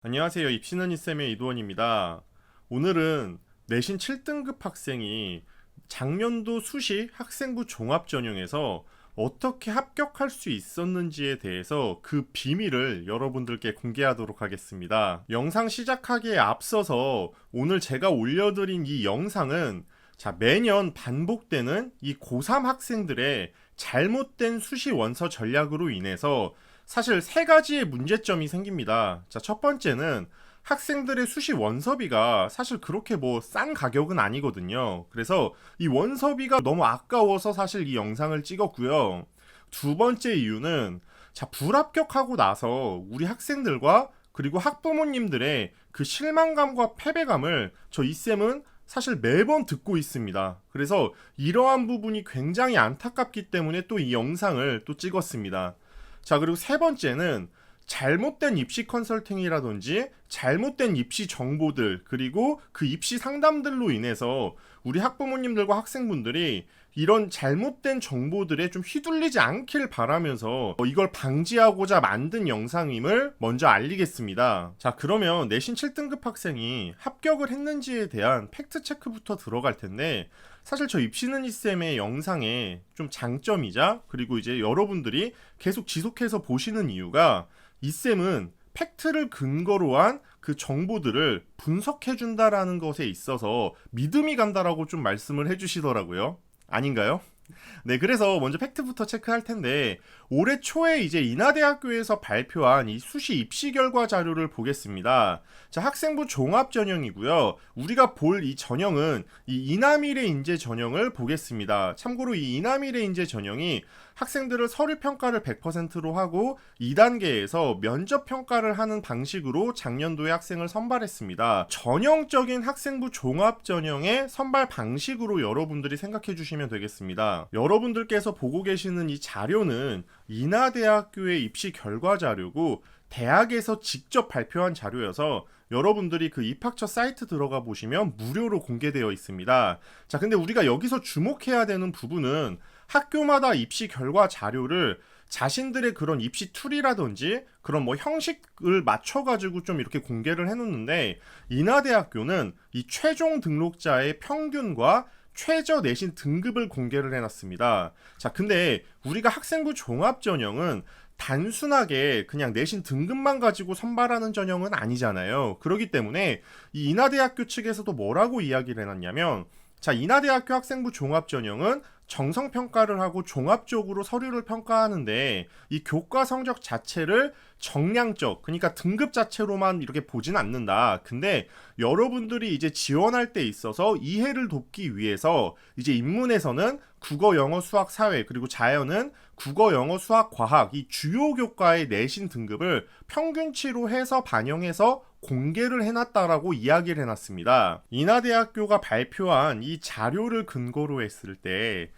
안녕하세요. 입시는 이쌤의 이도원입니다. 오늘은 내신 7등급 학생이 작년도 수시 학생부 종합전형에서 어떻게 합격할 수 있었는지에 대해서 그 비밀을 여러분들께 공개하도록 하겠습니다. 영상 시작하기에 앞서서 오늘 제가 올려드린 이 영상은 매년 반복되는 이 고3 학생들의 잘못된 수시 원서 전략으로 인해서 사실 세 가지의 문제점이 생깁니다. 첫 번째는 학생들의 수시 원서비가 사실 그렇게 싼 가격은 아니거든요. 그래서 이 원서비가 너무 아까워서 사실 이 영상을 찍었고요. 두 번째 이유는 불합격하고 나서 우리 학생들과 그리고 학부모님들의 그 실망감과 패배감을 저 이쌤은 사실 매번 듣고 있습니다. 그래서 이러한 부분이 굉장히 안타깝기 때문에 또 이 영상을 또 찍었습니다. 그리고 세 번째는 잘못된 입시 컨설팅이라든지 잘못된 입시 정보들 그리고 그 입시 상담들로 인해서 우리 학부모님들과 학생분들이 이런 잘못된 정보들에 좀 휘둘리지 않길 바라면서 이걸 방지하고자 만든 영상임을 먼저 알리겠습니다. 그러면 내신 7등급 학생이 합격을 했는지에 대한 팩트 체크부터 들어갈 텐데, 사실 저 입시는 이쌤의 영상의 좀 장점이자 그리고 이제 여러분들이 계속 지속해서 보시는 이유가 이쌤은 팩트를 근거로 한 그 정보들을 분석해준다라는 것에 있어서 믿음이 간다라고 좀 말씀을 해주시더라고요. 아닌가요? 네, 그래서 먼저 팩트부터 체크할 텐데, 올해 초에 이제 인하대학교에서 발표한 이 수시 입시 결과 자료를 보겠습니다. 학생부 종합 전형이고요. 우리가 볼 이 전형은 이 이남일의 인재 전형을 보겠습니다. 참고로 이 이남일의 인재 전형이 학생들을 서류 평가를 100%로 하고 2단계에서 면접 평가를 하는 방식으로 작년도에 학생을 선발했습니다. 전형적인 학생부 종합 전형의 선발 방식으로 여러분들이 생각해 주시면 되겠습니다. 여러분들께서 보고 계시는 이 자료는 인하대학교의 입시 결과 자료고 대학에서 직접 발표한 자료여서 여러분들이 그 입학처 사이트 들어가 보시면 무료로 공개되어 있습니다. 근데 우리가 여기서 주목해야 되는 부분은 학교마다 입시 결과 자료를 자신들의 그런 입시 툴이라든지 그런 형식을 맞춰가지고 좀 이렇게 공개를 해놓는데, 인하대학교는 이 최종 등록자의 평균과 최저 내신 등급을 공개를 해놨습니다. 근데 우리가 학생부 종합 전형은 단순하게 그냥 내신 등급만 가지고 선발하는 전형은 아니잖아요. 그렇기 때문에 이 인하대학교 측에서도 뭐라고 이야기를 해놨냐면, 인하대학교 학생부 종합 전형은 정성평가를 하고 종합적으로 서류를 평가하는데 이 교과 성적 자체를 정량적, 그러니까 등급 자체로만 이렇게 보진 않는다. 근데 여러분들이 이제 지원할 때 있어서 이해를 돕기 위해서 이제 인문에서는 국어, 영어, 수학, 사회, 그리고 자연은 국어, 영어, 수학, 과학 이 주요 교과의 내신 등급을 평균치로 해서 반영해서 공개를 해놨다라고 이야기를 해놨습니다. 인하대학교가 발표한 이 자료를 근거로 했을 때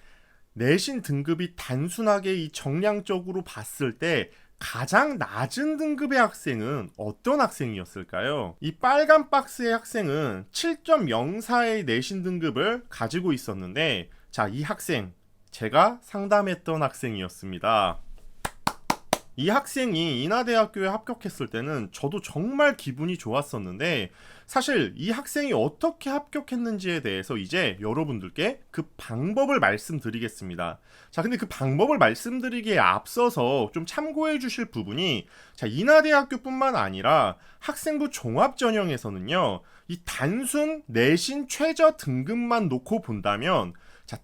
내신 등급이 단순하게 이 정량적으로 봤을 때 가장 낮은 등급의 학생은 어떤 학생이었을까요? 이 빨간 박스의 학생은 7.04의 내신 등급을 가지고 있었는데, 이 학생, 제가 상담했던 학생이었습니다. 이 학생이 인하대학교에 합격했을 때는 저도 정말 기분이 좋았었는데, 사실 이 학생이 어떻게 합격했는지에 대해서 이제 여러분들께 그 방법을 말씀드리겠습니다. 근데 그 방법을 말씀드리기에 앞서서 좀 참고해 주실 부분이, 인하대학교뿐만 아니라 학생부 종합전형에서는요, 이 단순 내신 최저 등급만 놓고 본다면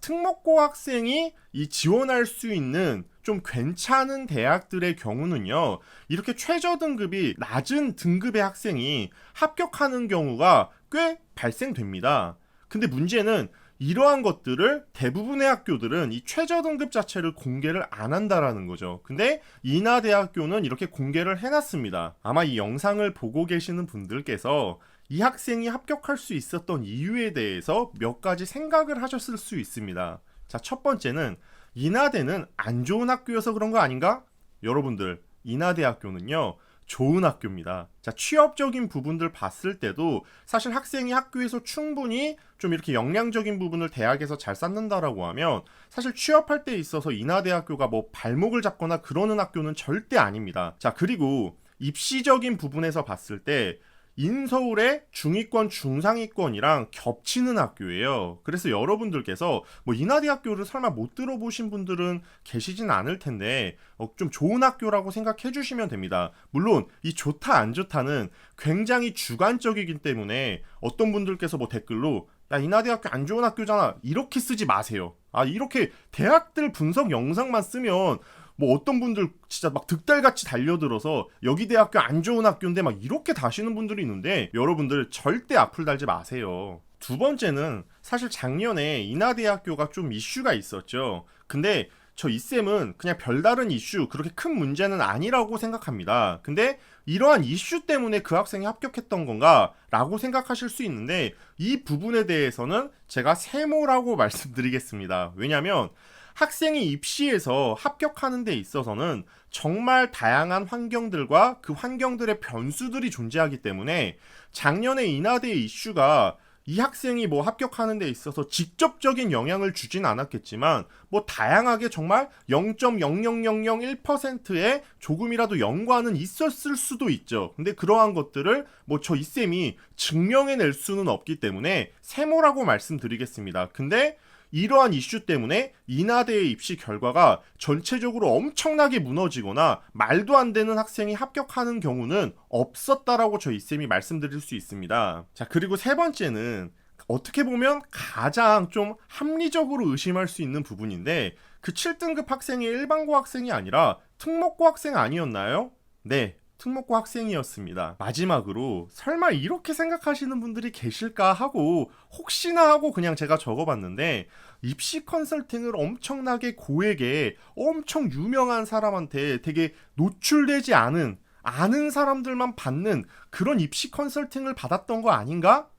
특목고 학생이 이 지원할 수 있는 좀 괜찮은 대학들의 경우는요, 이렇게 최저 등급이 낮은 등급의 학생이 합격하는 경우가 꽤 발생됩니다. 근데 문제는 이러한 것들을 대부분의 학교들은 이 최저 등급 자체를 공개를 안 한다라는 거죠. 근데 인하대학교는 이렇게 공개를 해놨습니다. 아마 이 영상을 보고 계시는 분들께서 이 학생이 합격할 수 있었던 이유에 대해서 몇 가지 생각을 하셨을 수 있습니다. 첫 번째는 인하대는 안 좋은 학교여서 그런 거 아닌가? 여러분들, 인하대학교는요, 좋은 학교입니다. 취업적인 부분들 봤을 때도 사실 학생이 학교에서 충분히 좀 이렇게 역량적인 부분을 대학에서 잘 쌓는다라고 하면 사실 취업할 때 있어서 인하대학교가 발목을 잡거나 그러는 학교는 절대 아닙니다. 그리고 입시적인 부분에서 봤을 때 인서울의 중위권, 중상위권이랑 겹치는 학교예요. 그래서 여러분들께서 뭐 인하대학교를 설마 못 들어보신 분들은 계시진 않을 텐데 좀 좋은 학교라고 생각해 주시면 됩니다. 물론 이 좋다 안 좋다는 굉장히 주관적이기 때문에 어떤 분들께서 뭐 댓글로 야 인하대학교 안 좋은 학교잖아 이렇게 쓰지 마세요. 이렇게 대학들 분석 영상만 쓰면 뭐 어떤 분들 진짜 막 득달같이 달려들어서 여기 대학교 안 좋은 학교인데 막 이렇게 다시는 분들이 있는데 여러분들 절대 악플 달지 마세요. 두 번째는 사실 작년에 인하대학교가 좀 이슈가 있었죠. 근데 저 이쌤은 그냥 별다른 이슈 그렇게 큰 문제는 아니라고 생각합니다. 근데 이러한 이슈 때문에 그 학생이 합격했던 건가? 라고 생각하실 수 있는데 이 부분에 대해서는 제가 세모라고 말씀드리겠습니다. 왜냐면 학생이 입시에서 합격하는 데 있어서는 정말 다양한 환경들과 그 환경들의 변수들이 존재하기 때문에 작년에 인하대 이슈가 이 학생이 뭐 합격하는 데 있어서 직접적인 영향을 주진 않았겠지만 뭐 다양하게 정말 0.00001%의 조금이라도 연관은 있었을 수도 있죠. 근데 그러한 것들을 뭐 저 이쌤이 증명해낼 수는 없기 때문에 세모라고 말씀드리겠습니다. 근데 이러한 이슈 때문에 인하대의 입시 결과가 전체적으로 엄청나게 무너지거나 말도 안 되는 학생이 합격하는 경우는 없었다라고 저 이쌤이 말씀드릴 수 있습니다. 자, 그리고 세 번째는 어떻게 보면 가장 좀 합리적으로 의심할 수 있는 부분인데 그 7등급 학생이 일반고 학생이 아니라 특목고 학생 아니었나요? 네. 특목고 학생이었습니다. 마지막으로 설마 이렇게 생각하시는 분들이 계실까 하고 혹시나 하고 그냥 제가 적어봤는데 입시 컨설팅을 엄청나게 고액에 엄청 유명한 사람한테 되게 노출되지 않은 아는 사람들만 받는 그런 입시 컨설팅을 받았던 거 아닌가?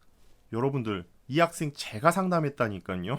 여러분들 이 학생 제가 상담했다니까요.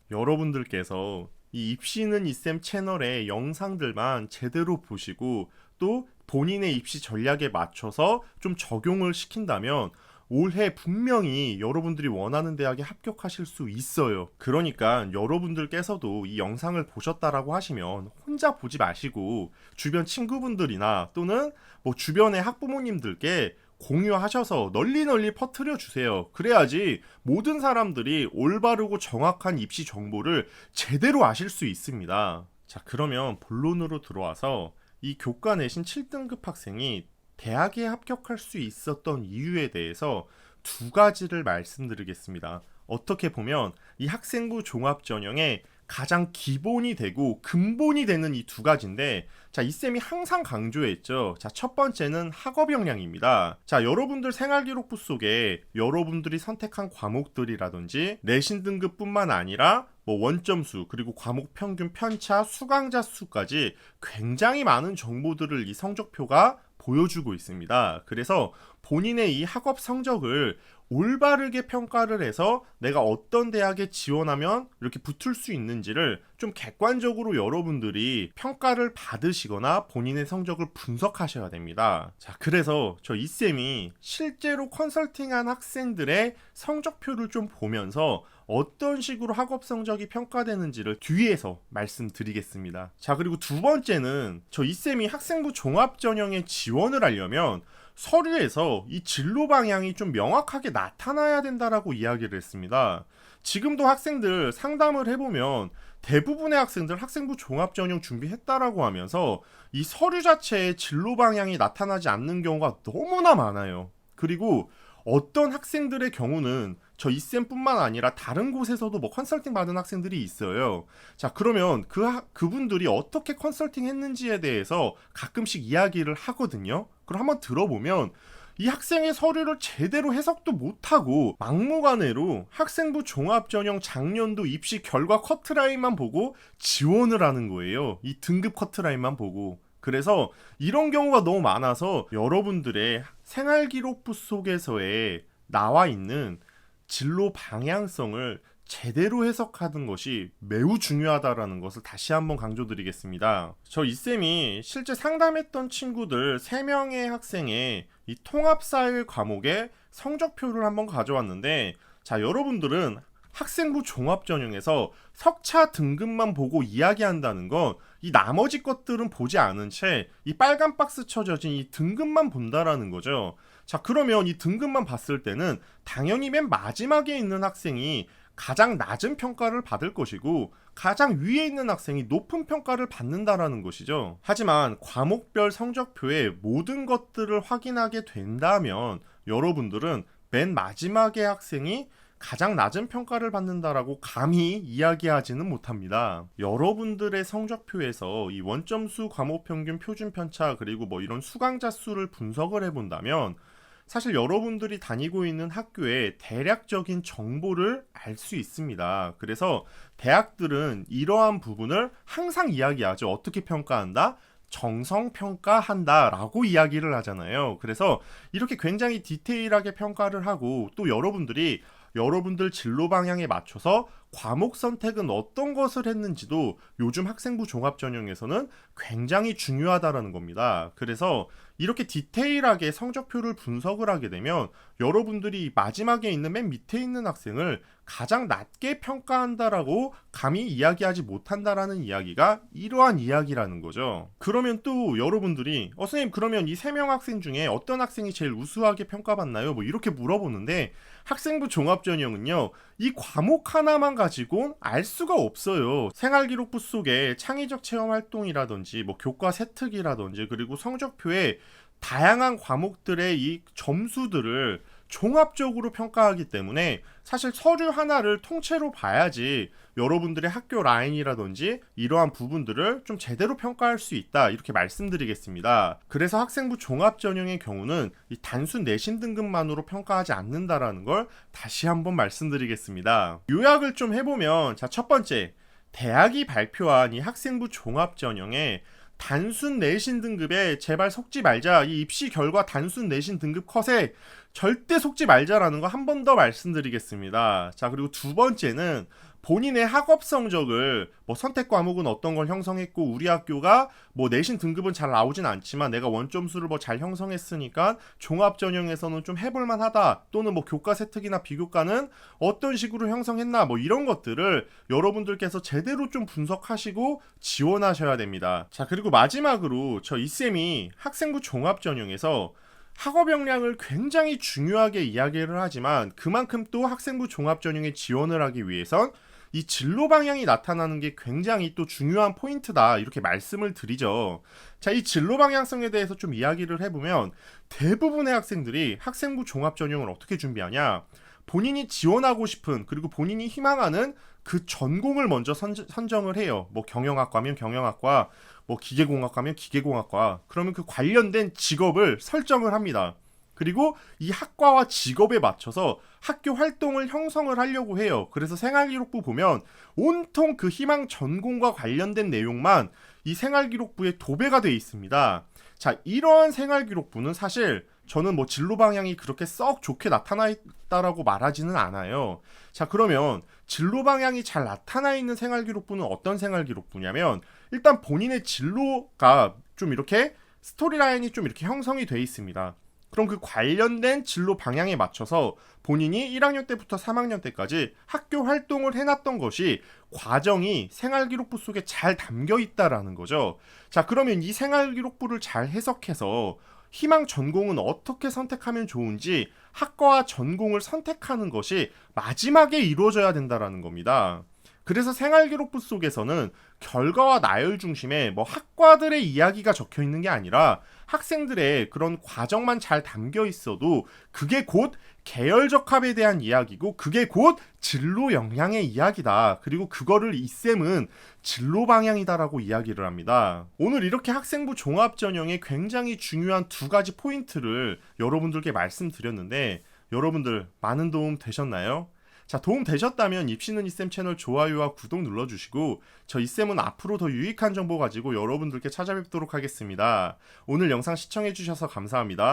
여러분들께서 이 입시는 이쌤 채널의 영상들만 제대로 보시고 또 본인의 입시 전략에 맞춰서 좀 적용을 시킨다면 올해 분명히 여러분들이 원하는 대학에 합격하실 수 있어요. 그러니까 여러분들께서도 이 영상을 보셨다라고 하시면 혼자 보지 마시고 주변 친구분들이나 또는 뭐 주변의 학부모님들께 공유하셔서 널리 퍼뜨려 주세요. 그래야지 모든 사람들이 올바르고 정확한 입시 정보를 제대로 아실 수 있습니다. 자, 그러면 본론으로 들어와서 이 교과 내신 7등급 학생이 대학에 합격할 수 있었던 이유에 대해서 두 가지를 말씀드리겠습니다. 어떻게 보면 이 학생부 종합전형의 가장 기본이 되고 근본이 되는 이 두 가지인데 자, 이 쌤이 항상 강조했죠. 자, 첫 번째는 학업 역량입니다. 자, 여러분들 생활기록부 속에 여러분들이 선택한 과목들이라든지 내신 등급뿐만 아니라 뭐 원점수 그리고 과목 평균 편차 수강자 수까지 굉장히 많은 정보들을 이 성적표가 보여주고 있습니다. 그래서 본인의 이 학업 성적을 올바르게 평가를 해서 내가 어떤 대학에 지원하면 이렇게 붙을 수 있는지를 좀 객관적으로 여러분들이 평가를 받으시거나 본인의 성적을 분석하셔야 됩니다. 자, 그래서 저 이쌤이 실제로 컨설팅한 학생들의 성적표를 좀 보면서 어떤 식으로 학업 성적이 평가되는지를 뒤에서 말씀드리겠습니다. 자, 그리고 두 번째는 저 이쌤이 학생부 종합전형에 지원을 하려면 서류에서 이 진로 방향이 좀 명확하게 나타나야 된다라고 이야기를 했습니다. 지금도 학생들 상담을 해보면 대부분의 학생들 학생부 종합전형 준비했다라고 하면서 이 서류 자체에 진로 방향이 나타나지 않는 경우가 너무나 많아요. 그리고 어떤 학생들의 경우는 저 이쌤뿐만 아니라 다른 곳에서도 뭐 컨설팅 받은 학생들이 있어요. 자, 그러면 그분들이 어떻게 컨설팅 했는지에 대해서 가끔씩 이야기를 하거든요. 그럼 한번 들어보면 이 학생의 서류를 제대로 해석도 못하고 막무가내로 학생부 종합전형 작년도 입시 결과 커트라인만 보고 지원을 하는 거예요. 이 등급 커트라인만 보고. 그래서 이런 경우가 너무 많아서 여러분들의 생활기록부 속에서의 나와 있는 진로 방향성을 제대로 해석하는 것이 매우 중요하다라는 것을 다시 한번 강조드리겠습니다. 저 이쌤이 실제 상담했던 친구들 3명의 학생의 이 통합사회 과목의 성적표를 한번 가져왔는데 자, 여러분들은 학생부 종합전형에서 석차 등급만 보고 이야기한다는 건 이 나머지 것들은 보지 않은 채 이 빨간 박스 쳐져진 이 등급만 본다라는 거죠. 자, 그러면 이 등급만 봤을 때는 당연히 맨 마지막에 있는 학생이 가장 낮은 평가를 받을 것이고 가장 위에 있는 학생이 높은 평가를 받는다라는 것이죠. 하지만 과목별 성적표에 모든 것들을 확인하게 된다면 여러분들은 맨 마지막의 학생이 가장 낮은 평가를 받는다라고 감히 이야기하지는 못합니다. 여러분들의 성적표에서 이 원점수, 과목평균, 표준편차 그리고 뭐 이런 수강자 수를 분석을 해본다면 사실 여러분들이 다니고 있는 학교의 대략적인 정보를 알 수 있습니다. 그래서 대학들은 이러한 부분을 항상 이야기하죠. 어떻게 평가한다? 정성평가한다 라고 이야기를 하잖아요. 그래서 이렇게 굉장히 디테일하게 평가를 하고 또 여러분들 진로 방향에 맞춰서 과목 선택은 어떤 것을 했는지도 요즘 학생부 종합전형에서는 굉장히 중요하다라는 겁니다. 그래서 이렇게 디테일하게 성적표를 분석을 하게 되면 여러분들이 마지막에 있는 맨 밑에 있는 학생을 가장 낮게 평가한다라고 감히 이야기하지 못한다라는 이야기가 이러한 이야기라는 거죠. 그러면 또 여러분들이 선생님 그러면 이 3명 학생 중에 어떤 학생이 제일 우수하게 평가받나요? 뭐 이렇게 물어보는데 학생부 종합전형은요 이 과목 하나만 가지고 알 수가 없어요. 생활기록부 속에 창의적 체험 활동이라든지 뭐 교과 세특이라든지 그리고 성적표에 다양한 과목들의 이 점수들을 종합적으로 평가하기 때문에 사실 서류 하나를 통째로 봐야지 여러분들의 학교 라인이라든지 이러한 부분들을 좀 제대로 평가할 수 있다 이렇게 말씀드리겠습니다. 그래서 학생부 종합전형의 경우는 이 단순 내신 등급만으로 평가하지 않는다라는 걸 다시 한번 말씀드리겠습니다. 요약을 좀 해보면 자, 첫 번째 대학이 발표한 이 학생부 종합전형에 단순 내신 등급에 제발 속지 말자. 이 입시 결과 단순 내신 등급 컷에 절대 속지 말자라는 거 한 번 더 말씀드리겠습니다. 자, 그리고 두 번째는 본인의 학업 성적을 뭐 선택 과목은 어떤 걸 형성했고 우리 학교가 뭐 내신 등급은 잘 나오진 않지만 내가 원점수를 뭐 잘 형성했으니까 종합 전형에서는 좀 해볼 만하다 또는 뭐 교과 세특이나 비교과는 어떤 식으로 형성했나 뭐 이런 것들을 여러분들께서 제대로 좀 분석하시고 지원하셔야 됩니다. 자, 그리고 마지막으로 저 이쌤이 학생부 종합 전형에서 학업 역량을 굉장히 중요하게 이야기를 하지만 그만큼 또 학생부 종합전형에 지원을 하기 위해선 이 진로 방향이 나타나는 게 굉장히 또 중요한 포인트다 이렇게 말씀을 드리죠. 자, 이 진로 방향성에 대해서 좀 이야기를 해보면 대부분의 학생들이 학생부 종합전형을 어떻게 준비하냐, 본인이 지원하고 싶은 그리고 본인이 희망하는 그 전공을 먼저 선정을 해요. 뭐 경영학과면 경영학과, 뭐 기계공학과면 기계공학과. 그러면 그 관련된 직업을 설정을 합니다. 그리고 이 학과와 직업에 맞춰서 학교 활동을 형성을 하려고 해요. 그래서 생활기록부 보면 온통 그 희망 전공과 관련된 내용만 이 생활기록부에 도배가 되어 있습니다. 자, 이러한 생활기록부는 사실 저는 뭐 진로 방향이 그렇게 썩 좋게 나타나 있다라고 말하지는 않아요. 자, 그러면 진로 방향이 잘 나타나 있는 생활기록부는 어떤 생활기록부냐면 일단 본인의 진로가 좀 이렇게 스토리라인이 좀 이렇게 형성이 돼 있습니다. 그럼 그 관련된 진로 방향에 맞춰서 본인이 1학년 때부터 3학년 때까지 학교 활동을 해놨던 것이 과정이 생활기록부 속에 잘 담겨 있다라는 거죠. 자, 그러면 이 생활기록부를 잘 해석해서 희망 전공은 어떻게 선택하면 좋은지 학과와 전공을 선택하는 것이 마지막에 이루어져야 된다라는 겁니다. 그래서 생활기록부 속에서는 결과와 나열 중심에 뭐 학과들의 이야기가 적혀 있는 게 아니라 학생들의 그런 과정만 잘 담겨 있어도 그게 곧 계열적합에 대한 이야기고 그게 곧 진로 역량의 이야기다. 그리고 그거를 이쌤은 진로 방향이다라고 이야기를 합니다. 오늘 이렇게 학생부 종합전형의 굉장히 중요한 두 가지 포인트를 여러분들께 말씀드렸는데 여러분들 많은 도움 되셨나요? 자, 도움 되셨다면 입시는 이쌤 채널 좋아요와 구독 눌러주시고 저 이쌤은 앞으로 더 유익한 정보 가지고 여러분들께 찾아뵙도록 하겠습니다. 오늘 영상 시청해주셔서 감사합니다.